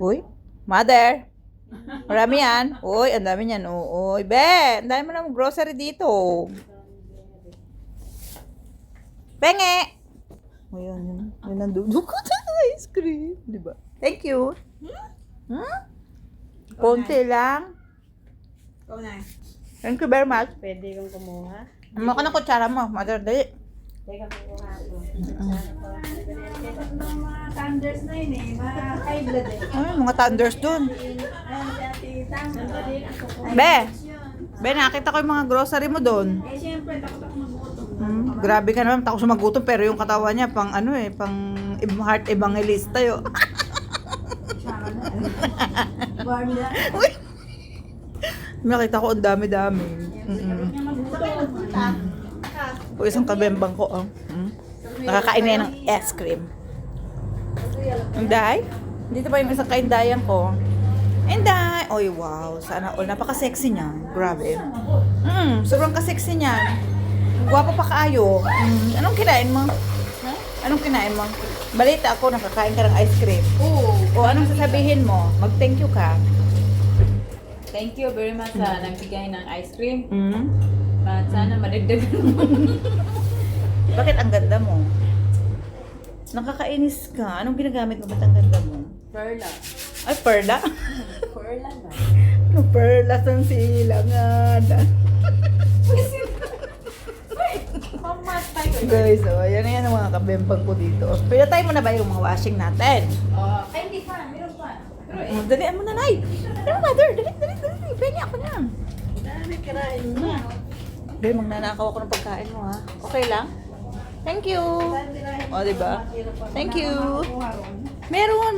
Uy, mother. Marami yan. Uy, ang dami niyan. Uy, be, ang dami mo ng grocery dito. Penge! O yun. Yun ang dudukot ng ice cream. Diba? Thank you. Konti lang. Ikaw na. Thank you very much. Pwede kang kumuha. Ano ka ng kutsara mo? Mother, dali. Teka, kumuha ako. Mga thunders na yun eh. Mga high blood eh. Ay, mga thunders dun. Be! Be! Be, nakita ko yung mga grocery mo dun. Eh, siyempre, takot ako magutom. Grabe ka naman, takot siya magutom pero yung katawan niya pang ano eh, pang heart evangelista yo. Tsaka na. Barbie na. Uy! Nakita ko ang dami-dami. Takot niya magutom. O isang kabembang ko. Nakakain na yan ng ice cream. Inday? Dito pa yung isang kaindayan ko. Inday! Oy, wow. Sana all. Napaka-sexy niya. Grabe. Sobrang ka-sexy niya. Guwapo pa kaayo. Anong kinain mo? Anong kinain mo? Balita ako, nakakain ka ng ice cream. Oo. O anong sasabihin mo? Mag-thank you ka. Thank you very much sa nagbigay ng ice cream. Mm. At sana madagdagan mo. Bakit ang ganda mo? Nakakainis ka. Anong ginagamit mo? Ba't ang ganda mo? Perla. Ay, perla? Perla na. Ano, perla sa silangan. Mamas tayo. Guys, yan na yan ang mga kabembang ko dito. Pero tayo mo na ba yung mga washing natin? Ay, hindi pa. Meron pa. Pero eh, Dalian mo na, Nay. Ano, mother? Dali. Pengi ako na. Dami kirain mo. Babe, magnanakaw ako ng pagkain mo, ha? Okay lang? Thank you. O, diba? Thank you. Meron.